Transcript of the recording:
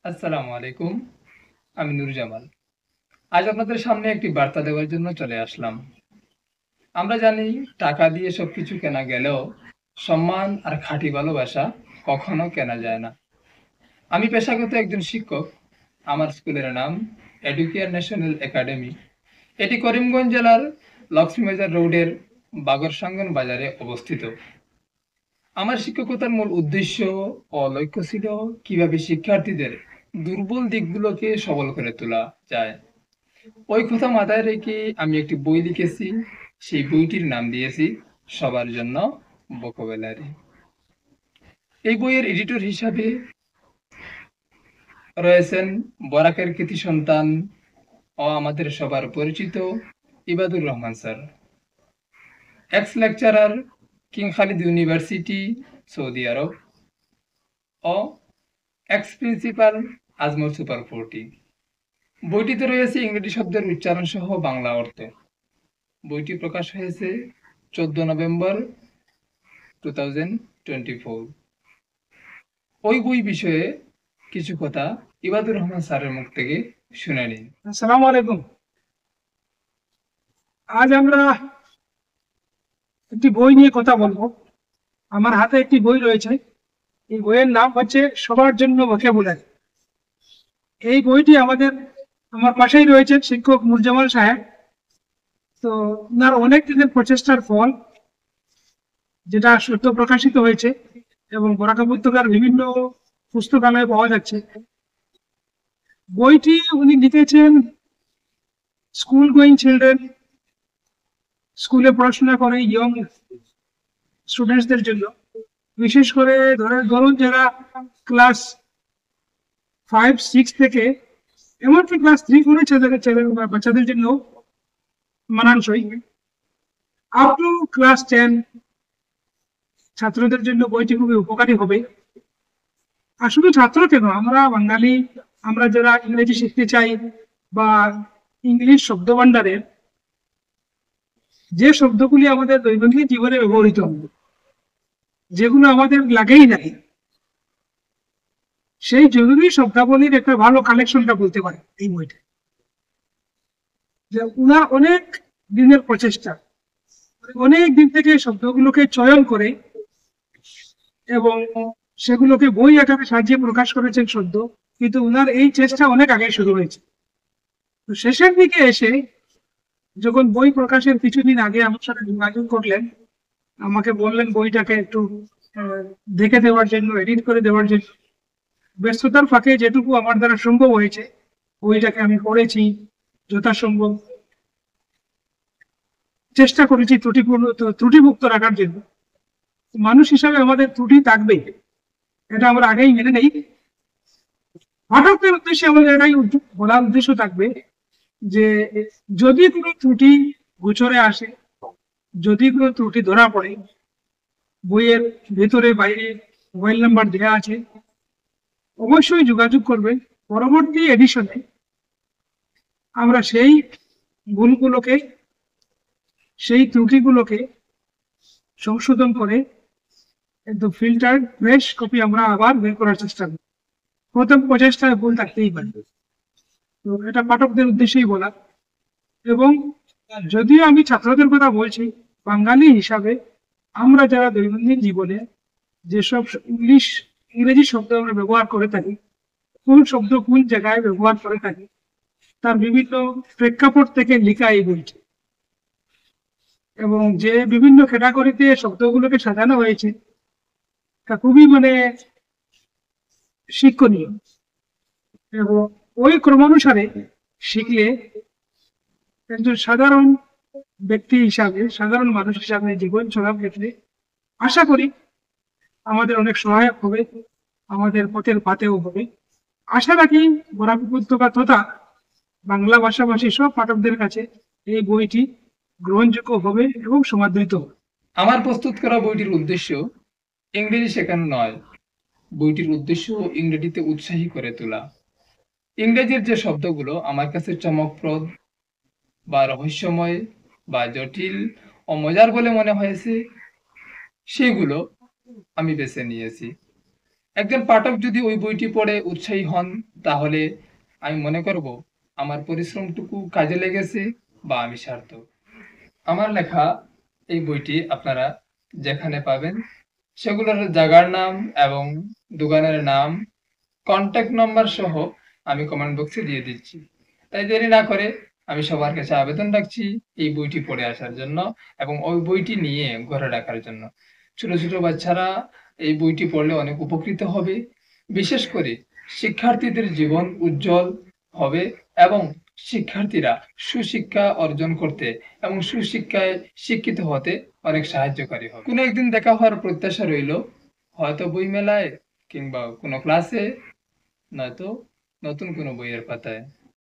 আসসালামু আলাইকুম। আমি নুরজামাল। আজ আপনাদের সামনে একটি বার্তা দেওয়ার জন্য চলে আসলাম। আমরা জানি টাকা দিয়ে সবকিছু কেনা গেলেও সম্মান আর খাঁটি ভালোবাসা কখনো কেনা যায় না। আমি পেশাগত একজন শিক্ষক। আমার স্কুলের নাম এডুকেয়ার ন্যাশনাল একাডেমি। এটি করিমগঞ্জ জেলার লক্ষ্মীবাজার রোডের বাগরসাঙ্গন বাজারে অবস্থিত। আমার শিক্ষকতার মূল উদ্দেশ্য ও লক্ষ্য ছিল কিভাবে শিক্ষার্থীদের দুর্বল দিকগুলোকে সবল করে তোলা যায়। ওই কথা মাথায় রেখে আমি একটি বই লিখেছি। সেই বইটির নাম দিয়েছি সবার জন্য ভোকাবুলারি। এই বইয়ের এডিটর হিসাবে রয়েছেন বরাকের কৃতি সন্তান ও আমাদের সবার পরিচিত Ibadur Rahman sir, ex lecturer, King Khalid University, সৌদি আরব, ও এক্স প্রিন্সিপাল, আজমল সুপার 40। বইটিতে রয়েছে ইংরেজি শব্দের উচ্চারণ সহ বাংলা অর্থ। বইটি প্রকাশ হয়েছে 14 নভেম্বর 2024। ওই বই বিষয়ে কিছু কথা ইবাদুর রহমান স্যারের মুখ থেকে শুনে নিন। আসসালামু আলাইকুম। আজ আমরা একটি বই নিয়ে কথা বলবো। আমার হাতে একটি বই রয়েছে। এই বইয়ের নাম হচ্ছে সবার জন্য ভোকাবুলারি। এই বইটি আমার পাশেই রয়েছে শিক্ষক নুরজামাল সাহেব। তো ওনার অনেক দিনের প্রচেষ্টার ফল, যেটা সদ্য প্রকাশিত হয়েছে এবং বরাকা উপত্যকার বিভিন্ন পুস্তকালয়ে পাওয়া যাচ্ছে। বইটি উনি লিখেছেন স্কুল গোয়িং চিলড্রেন, স্কুলে পড়াশোনা করে ইয়ং স্টুডেন্টসদের জন্য। বিশেষ করে ধরুন যারা ক্লাস 5, 6 থেকে এমনকি ক্লাস 3 করে বাচ্চাদের জন্য মানানসই। আপ টু ক্লাস 10 ছাত্রদের জন্য বইটি খুবই উপকারী হবে। আর শুধু ছাত্র কেন, আমরা বাঙালি, আমরা যারা ইংরেজি শিখতে চাই বা ইংলিশ শব্দ ভান্ডারের যে শব্দগুলি আমাদের দৈনন্দিন জীবনে ব্যবহৃত হবে, যেগুলো আমাদের লাগেই নাই, সেই জরুরি শব্দাবলীর একটা ভালো কালেকশনটা বলতে পারে এই বইটা। যে উনার অনেক দিনের প্রচেষ্টা, অনেক দিন থেকে শব্দগুলোকে চয়ন করে এবং সেগুলোকে বই আকারে সাজিয়ে প্রকাশ করেছেন সদ্য। কিন্তু উনার এই চেষ্টা অনেক আগে শুরু হয়েছে। তো শেষের দিকে এসে যখন বই প্রকাশের কিছুদিন আগে আমার সাথে যোগাযোগ করলেন, আমাকে বললেন বইটাকে একটু দেখে দেওয়ার জন্য, এডিট করে দেওয়ার জন্য। ব্যস্ততার ফাঁকে যেটুকু আমার দ্বারা সম্ভব হয়েছে বইটাকে আমি পড়েছি, যথাসম্ভব চেষ্টা করেছি ত্রুটিমুক্ত রাখার জন্য। মানুষ হিসাবে আমাদের ত্রুটি থাকবে, এটা আমরা আগেই মেনে নেই। পাঠকদের উদ্দেশ্যে আমাদের এটাই বলার উদ্দেশ্য থাকবে যে যদি কোনো ত্রুটি গোচরে আসে, যদি কোনো ত্রুটি ধরা পড়ে, বইয়ের ভেতরে বাইরে মোবাইল নাম্বার দেওয়া আছে, অবশ্যই যোগাযোগ করবে। পরবর্তী এডিশনে আমরা সেই ভুলগুলোকে, সেই ত্রুটিগুলোকে সংশোধন করে একদম ফিল্টার ফ্রেশ কপি আমরা আবার বের করার চেষ্টা করি। প্রথম প্রচেষ্টায় ভুল থাকতেই পারে। তো এটা পাঠকদের উদ্দেশ্যেই বলা। এবং যদিও আমি ছাত্রদের কথা বলছি, বাঙালি হিসাবে আমরা যারা দৈনন্দিন জীবনে যেসব ইংরেজি শব্দ আমরা ব্যবহার করে থাকি, কোন শব্দ কোন জায়গায় ব্যবহার করে থাকি, তার বিভিন্ন প্রেক্ষাপট থেকে লেখা এই বইটি। এবং যে বিভিন্ন ক্যাটাগরিতে শব্দগুলোকে সাজানো হয়েছে তা খুবই শিক্ষণীয়। এবং ওই ক্রমানুসারে শিখলে একজন সাধারণ ব্যক্তি হিসাবে, সাধারণ মানুষ হিসাবে জীবন চলার ক্ষেত্রে আশা করি আমাদের অনেক সহায়ক হবে, আমাদের পথের পাতেও হবে। আশা রাখি বরাক উপত্যকা তথা বাংলা ভাষাভাষী সব পাঠকদের কাছে এই বইটি গ্রহণযোগ্য হবে এবং সমাদৃত হবে। আমার প্রস্তুত করা বইটির উদ্দেশ্য ইংরেজি শেখানো নয়। বইটির উদ্দেশ্য ইংরেজিতে উৎসাহী করে তোলা। ইংরেজির যে শব্দগুলো আমার কাছে চমকপ্রদ বা রহস্যময় বা জটিল ও মজার বলে মনে হয়েছে, সেগুলো আমি বেছে নিয়েছি। একজন পাঠক যদি ওই বইটি পড়ে উৎসাহী হন, তাহলে আমি মনে করব আমার পরিশ্রমটুকু কাজে লেগেছে বা আমি সার্থক। আমার লেখা এই বইটি আপনারা যেখানে পাবেন সেগুলোর জায়গার নাম এবং দোকানের নাম, কন্ট্যাক্ট নাম্বার সহ আমি কমেন্ট বক্সে দিয়ে দিচ্ছি। তাই দেরি না করে আমি সবার কাছে আবেদন রাখছি এই বইটি পড়ে আসার জন্য এবং ওই বইটি নিয়ে ঘরে রাখার জন্য। ছোট ছোট বাচ্চারা এই বইটি পড়লে অনেক উপকৃত হবে। বিশেষ করে শিক্ষার্থীদের জীবন উজ্জ্বল হবে এবং শিক্ষার্থীরা সুশিক্ষা অর্জন করতে এবং সুশিক্ষায় শিক্ষিত হতে অনেক সাহায্যকারী হবে। কোনো একদিন দেখা হওয়ার প্রত্যাশা রইল, হয়তো বই মেলায় কিংবা কোনো ক্লাসে, নয়তো নতুন কোনো বইয়ের পাতায়।